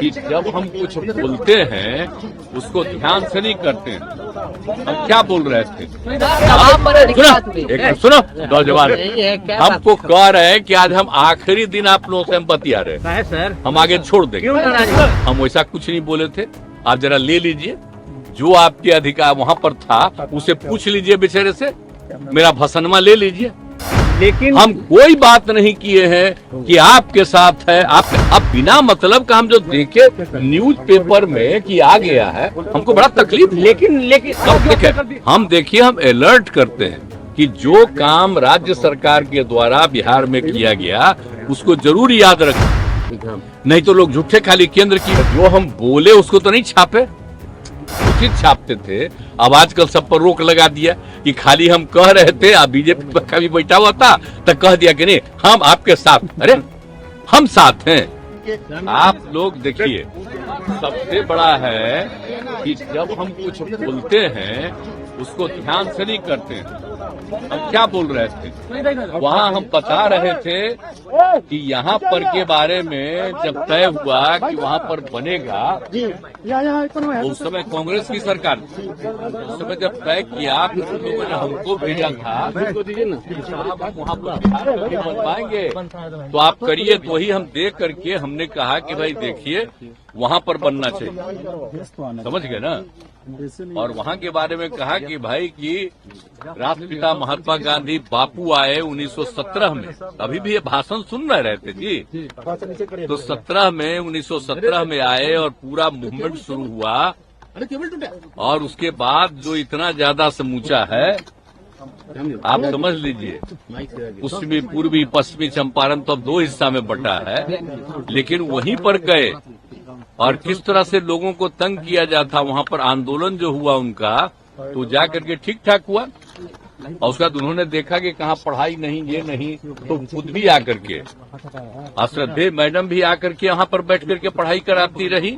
कि जब हम कुछ बोलते हैं उसको ध्यान से नहीं करते हैं। हम क्या बोल रहे थे? सुनो नौजवान, हमको कह रहे हैं कि आज हम आखिरी दिन आप लोगों से हम बतिया रहे हैं सर, हम आगे छोड़ देंगे। हम वैसा कुछ नहीं बोले थे। आप जरा ले लीजिए जो आपके अधिकार वहाँ पर था, उसे पूछ लीजिए बेचारे से, मेरा भसनमा ले लीजिए। लेकिन हम कोई बात नहीं किए हैं कि आपके साथ है। आप अब बिना मतलब का हम जो देखे न्यूज़पेपर में कि आ गया है, हमको बड़ा तकलीफ। लेकिन हम देखिए, हम अलर्ट करते हैं कि जो काम राज्य सरकार के द्वारा बिहार में किया गया उसको जरूर याद रखें, नहीं तो लोग झूठे खाली केंद्र की जो हम बोले उसको तो नहीं छापे, उचित छापते थे। अब आजकल सब पर रोक लगा दिया कि खाली हम कह रहे थे, अब बीजेपी का भी बैठा हुआ था तो कह दिया कि नहीं हम आपके साथ। अरे हम साथ हैं। आप लोग देखिए, सबसे बड़ा है कि जब हम कुछ बोलते हैं उसको ध्यान से नहीं करते हैं। हम क्या बोल रहे थे? वहाँ हम बता रहे थे कि यहाँ पर के बारे में जब तय हुआ कि वहाँ पर बनेगा, उस समय कांग्रेस की सरकार थी। उस समय जब तय किया फिर उन लोगों ने हमको भेजा था वहाँ पर बन पाएंगे तो आप करिए। तो वही हम देख करके हमने कहा कि भाई देखिए वहाँ पर बनना चाहिए, समझ गए ना। और वहाँ के बारे में कहा कि भाई कि राष्ट्रपिता महात्मा गांधी बापू आए 1917 में, अभी भी ये भाषण सुन रहे थे जी। तो 1917 में आए और पूरा मूवमेंट शुरू हुआ, और उसके बाद जो इतना ज्यादा समूचा है आप समझ लीजिए। पश्चिमी, पूर्वी, पश्चिमी चंपारण तो अब 2 हिस्सा में बटा है, लेकिन वहीं पर गए और किस तरह से लोगों को तंग किया जाता। वहाँ पर आंदोलन जो हुआ उनका, तो जाकर के ठीक ठाक हुआ। और उसके बाद उन्होंने देखा कि कहाँ पढ़ाई नहीं, ये नहीं, तो खुद भी आकर के श्रद्धेय मैडम भी आकर के यहाँ पर बैठ करके पढ़ाई कराती रही।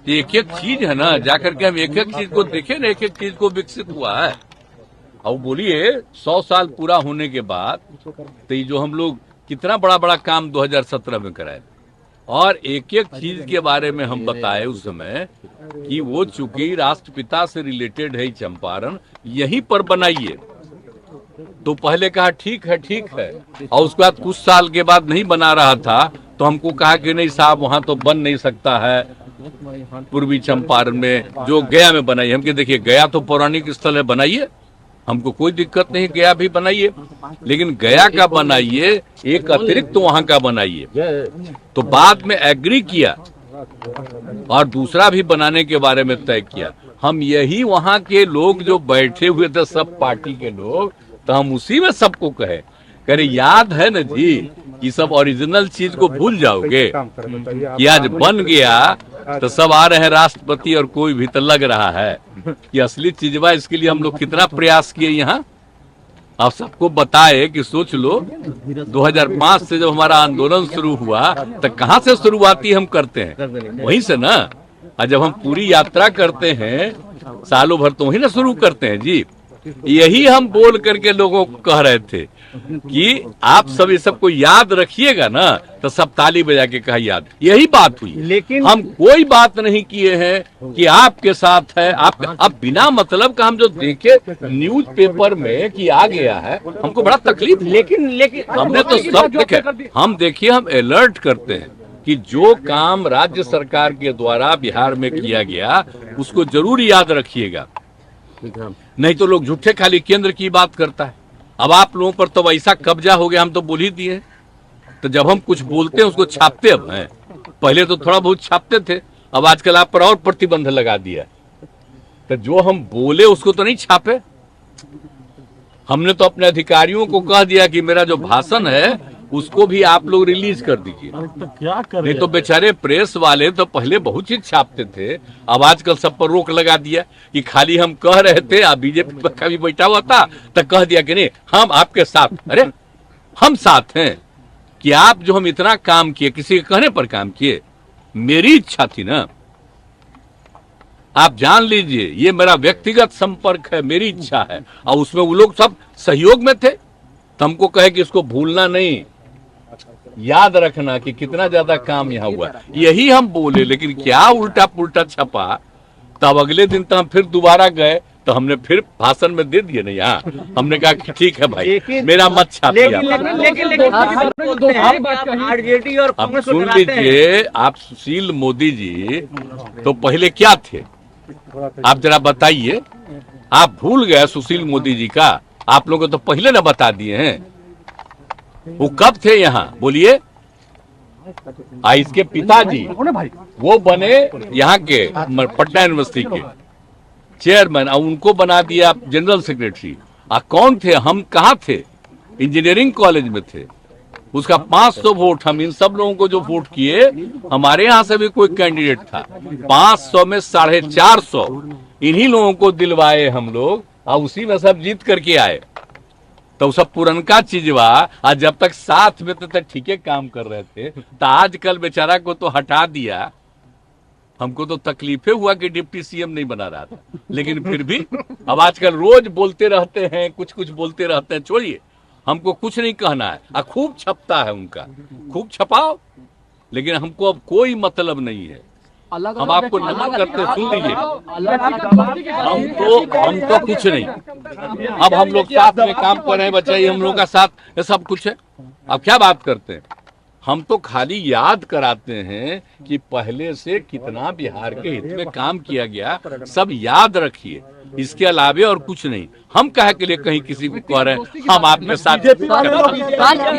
एक एक चीज है ना, जाकर के हम एक एक चीज को देखे ना, एक एक चीज को विकसित हुआ है। और बोलिए 100 साल पूरा होने के बाद तो ये जो हम लोग कितना बड़ा बड़ा काम 2017 में कराए, और एक एक चीज के बारे में हम बताए उस समय कि वो चूंकि राष्ट्रपिता से रिलेटेड है चंपारण, यहीं पर बनाइए। तो पहले कहा ठीक है, और उसके बाद कुछ साल के बाद नहीं बना रहा था तो हमको कहा कि नहीं साहब वहां तो बन नहीं सकता है पूर्वी चंपारण में, जो गया में बनाइए। हम देखिए गया तो पौराणिक स्थल है, बनाइए, हमको कोई दिक्कत नहीं, गया भी बनाइए, लेकिन गया का बनाइए, एक अतिरिक्त तो वहां का बनाइए। तो बाद में एग्री किया और दूसरा भी बनाने के बारे में तय किया। हम यही वहां के लोग जो बैठे हुए थे, सब पार्टी के लोग, तो हम उसी में सबको कहे याद है न जी, ये सब ओरिजिनल चीज को भूल जाओगे कि आज बन गया तो सब आ रहे हैं राष्ट्रपति और कोई भी तो लग रहा है कि असली चीजवा। इसके लिए हम लोग कितना प्रयास किए यहाँ, आप सबको बताए कि सोच लो 2005 से जब हमारा आंदोलन शुरू हुआ तो कहाँ से शुरुआती हम करते हैं, वहीं से ना। और जब हम पूरी यात्रा करते हैं सालों भर तो वहीं ना शुरू करते हैं जी। यही हम बोल करके लोगों को कह रहे थे कि आप सब ये सबको याद रखिएगा ना, तो सब ताली बजा के कहा याद। यही बात हुई। लेकिन हम कोई बात नहीं किए हैं कि आपके साथ है। आप अब बिना मतलब का हम जो देखे न्यूज़पेपर में कि आ गया है, हमको बड़ा तकलीफ। लेकिन हमने तो सब देखे। हम देखिए, हम अलर्ट करते हैं कि जो काम राज्य सरकार के द्वारा बिहार में किया गया उसको जरूर याद रखिएगा, नहीं तो लोग झूठे खाली केंद्र की बात करता है। अब आप लोगों पर तो वैसा कब्जा हो गया, हम तो बोल ही दिए। तो जब हम कुछ बोलते हैं उसको छापते अब हैं, पहले तो थोड़ा बहुत छापते थे, अब आजकल आप पर और प्रतिबंध लगा दिया। तो जो हम बोले उसको तो नहीं छापे। हमने तो अपने अधिकारियों को कह दिया कि मेरा जो भाषण है उसको भी आप लोग रिलीज कर दीजिए। तो क्या करें? नहीं तो बेचारे प्रेस वाले तो पहले बहुत चीज छापते थे, अब आजकल सब पर रोक लगा दिया कि खाली हम कह रहे थे, अब बीजेपी का भी बैठा हुआ था तो कह दिया कि नहीं हम आपके साथ। अरे हम साथ हैं कि आप जो हम इतना काम किए, किसी के कहने पर काम किए, मेरी इच्छा थी ना। आप जान लीजिए ये मेरा व्यक्तिगत संपर्क है, मेरी इच्छा है, और उसमें वो लोग सब सहयोग में थे। तो हमको कहे कि इसको भूलना नहीं, याद रखना कि कितना ज्यादा काम यहाँ हुआ, यही हम बोले। लेकिन क्या उल्टा पुल्टा छपा, तब अगले दिन तो हम फिर दोबारा गए तो हमने फिर भाषण में दे दिए। नहीं, यहाँ हमने कहा कि ठीक है भाई, मेरा मत छापिए। अब सुन लीजिए, आप सुशील मोदी जी तो पहले क्या थे, आप जरा बताइए। आप भूल गए सुशील मोदी जी का? आप लोगों को तो पहले ना बता दिए हैं। वो कब थे यहाँ, बोलिए। इसके पिताजी वो बने यहाँ के पटना यूनिवर्सिटी के चेयरमैन, और उनको बना दिया जनरल सेक्रेटरी। कौन थे? हम कहाँ थे? इंजीनियरिंग कॉलेज में थे। उसका 500 वोट, हम इन सब लोगों को जो वोट किए, हमारे यहाँ से भी कोई कैंडिडेट था, 500 में 450 इन्हीं लोगों को दिलवाए हम लोग, और उसी में सब जीत करके आए। तो सब पुरनका चीजवा, आज जब तक साथ में तक ठीक है काम कर रहे थे, तो आजकल बेचारा को तो हटा दिया। हमको तो तकलीफे हुआ कि डिप्टी सीएम नहीं बना रहा था, लेकिन फिर भी अब आजकल रोज बोलते रहते हैं, कुछ कुछ बोलते रहते हैं। छोड़िए, हमको कुछ नहीं कहना है। खूब छपता है उनका, खूब छपाओ, लेकिन हमको अब कोई मतलब नहीं है। हम आपको नमन करते, सुन लीजिए, हम तो कुछ नहीं। अब हम लोग साथ में काम कर रहे हैं, बच्चे हम लोगों का साथ, ये सब कुछ है। अब क्या बात करते हैं? हम तो खाली याद कराते हैं कि पहले से कितना बिहार के हित में काम किया गया, सब याद रखिए। इसके अलावे और कुछ नहीं। हम कहे के लिए कहीं किसी को कह रहे हैं हम आपके साथ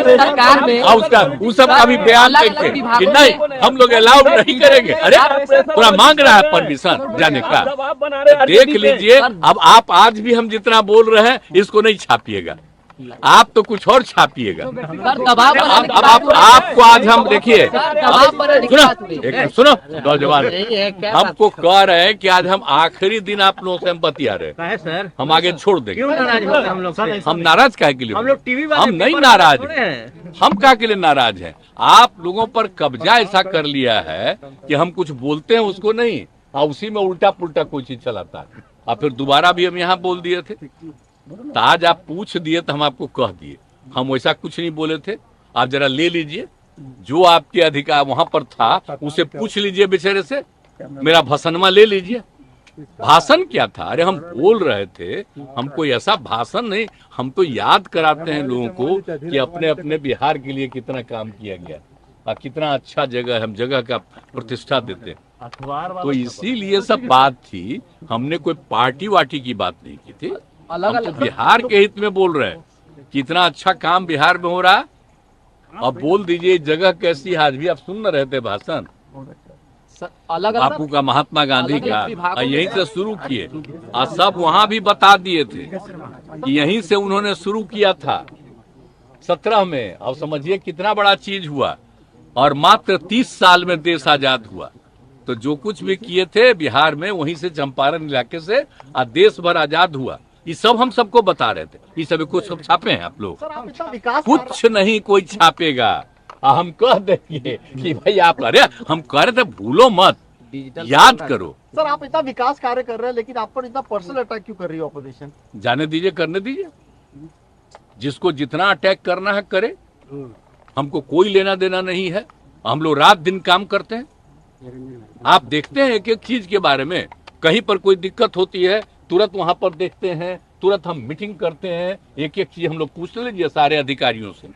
सरकार में उसका उस सब का भी बयान देखे कि नहीं, हम लोग अलाउ नहीं करेंगे। अरे पूरा मांग रहा है परमिशन जाने का, देख लीजिए। अब आप आज भी हम जितना बोल रहे हैं इसको नहीं छापिएगा, आप तो कुछ और छापिएगा। अब आपको आज हम देखिए, सुनो नौजवान, हमको कह रहे हैं कि आज हम आखिरी दिन आप लोगों से हम बतिया रहे हैं सर, हम आगे छोड़ देंगे। हम नाराज काहे के लिए? हम लोग टीवी हम नहीं नाराज, हम क्या के लिए नाराज हैं? आप लोगों पर कब्जा ऐसा कर लिया है कि हम कुछ बोलते हैं उसको नहीं, उसी में उल्टा पुल्टा कोई चीज चलाता है। और फिर दोबारा भी हम यहाँ बोल दिए थे, तो आज आप पूछ दिए तो हम आपको कह दिए। हम वैसा कुछ नहीं बोले थे। आप जरा ले लीजिए, जो आपके अधिकार वहां पर था उसे पूछ लीजिए बेचारे से, मेरा भाषणमा ले लीजिए। भाषण क्या था? अरे हम बोल रहे थे, हम कोई ऐसा भाषण नहीं, हम तो याद कराते हैं लोगों को कि अपने अपने बिहार के लिए कितना काम किया गया और कितना अच्छा जगह है, हम जगह का प्रतिष्ठा देते हैं। तो इसीलिए सब बात थी, हमने कोई पार्टी वार्टी की बात नहीं की थी। हम तो बिहार के हित में बोल रहे हैं, कितना अच्छा काम बिहार में हो रहा है। अब बोल दीजिए जगह कैसी है। आज भी आप सुन रहे थे भाषण बापू का, महात्मा गांधी का, यहीं से शुरू किए और सब वहां भी बता दिए थे कि यहीं से उन्होंने शुरू किया था 17 में। अब समझिए कितना बड़ा चीज हुआ, और मात्र 30 साल में देश आजाद हुआ। तो जो कुछ भी किए थे बिहार में, वहीं से चंपारण इलाके से देश भर आजाद हुआ। ये सब हम सबको बता रहे थे। ये सभी कुछ सब छापे हैं आप लोग? कुछ नहीं कोई छापेगा। हम कह देंगे कि भाई आप, अरे हम कह रहे थे भूलो मत, याद करो। सर आप इतना विकास कार्य कर रहे हैं, लेकिन आप पर इतना पर्सनल अटैक क्यों कर रही है ऑपोजिशन? जाने दीजिए, करने दीजिए, जिसको जितना अटैक करना है करे। हमको कोई लेना देना नहीं है। हम लोग रात दिन काम करते हैं। आप देखते हैं एक एक चीज के बारे में, कहीं पर कोई दिक्कत होती है तुरंत वहां पर देखते हैं, तुरंत हम मीटिंग करते हैं। एक एक चीज हम लोग पूछ लीजिए सारे अधिकारियों से,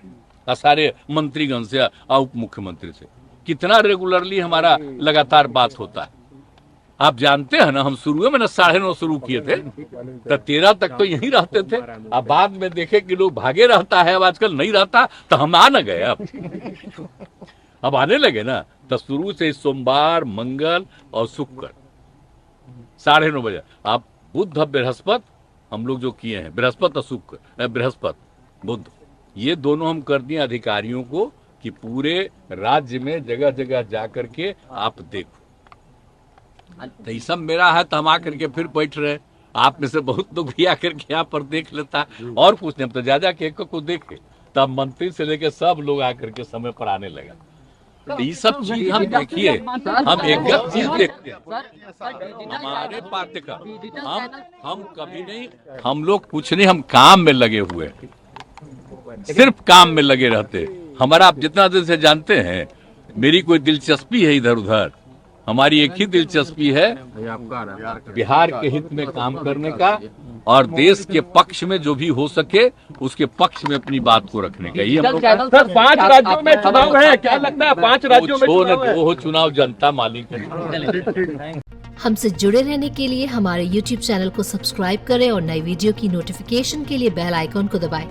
सारे मंत्रीगण से, उप मुख्यमंत्री से, कितना रेगुलरली हमारा लगातार बात होता है। आप जानते हैं ना, हम शुरू में 9:30 शुरू किए थे, तो 13 तक तो यहीं रहते थे। अब बाद में देखे कि लोग भागे रहता है, अब आजकल नहीं रहता, तो हम आ न गए। अब आने लगे ना, तो शुरू से सोमवार, मंगल और शुक्र 9:30 बजे। आप बुध बृहस्पति हम लोग जो किए हैं, बृहस्पति और शुक्र, बृहस्पति बुध, ये दोनों हम कर दिए अधिकारियों को कि पूरे राज्य में जगह जगह जाकर के आप देखो। तो ये सब मेरा है, तो हम आकर के फिर बैठ रहे। आप में से बहुत लोग भी आकर के यहाँ पर देख लेता, और कुछ नहीं, हम तो जा के एक को देखे। तब मंत्री से लेकर सब लोग आकर के समय पर आने लगा। तो ये सब चीज हम देखिए, हम एक चीज देखते हैं हमारे पार्टी का, हम कभी नहीं, हम लोग कुछ नहीं, हम काम में लगे हुए, सिर्फ काम में लगे रहते। हमारा आप जितना दिन से जानते हैं, मेरी कोई दिलचस्पी है इधर उधर, हमारी एक ही दिलचस्पी है बिहार के हित में काम करने का और देश के पक्ष में जो भी हो सके उसके पक्ष में अपनी बात को रखने का। ये हम लोग सर 5 राज्यों में चुनाव है, क्या लगता है 5 राज्यों में चुनाव है? वो चुनाव जनता मालिक है। हमसे जुड़े रहने के लिए हमारे YouTube चैनल को सब्सक्राइब करें और नई वीडियो की नोटिफिकेशन के लिए बेल आइकॉन को दबाएं।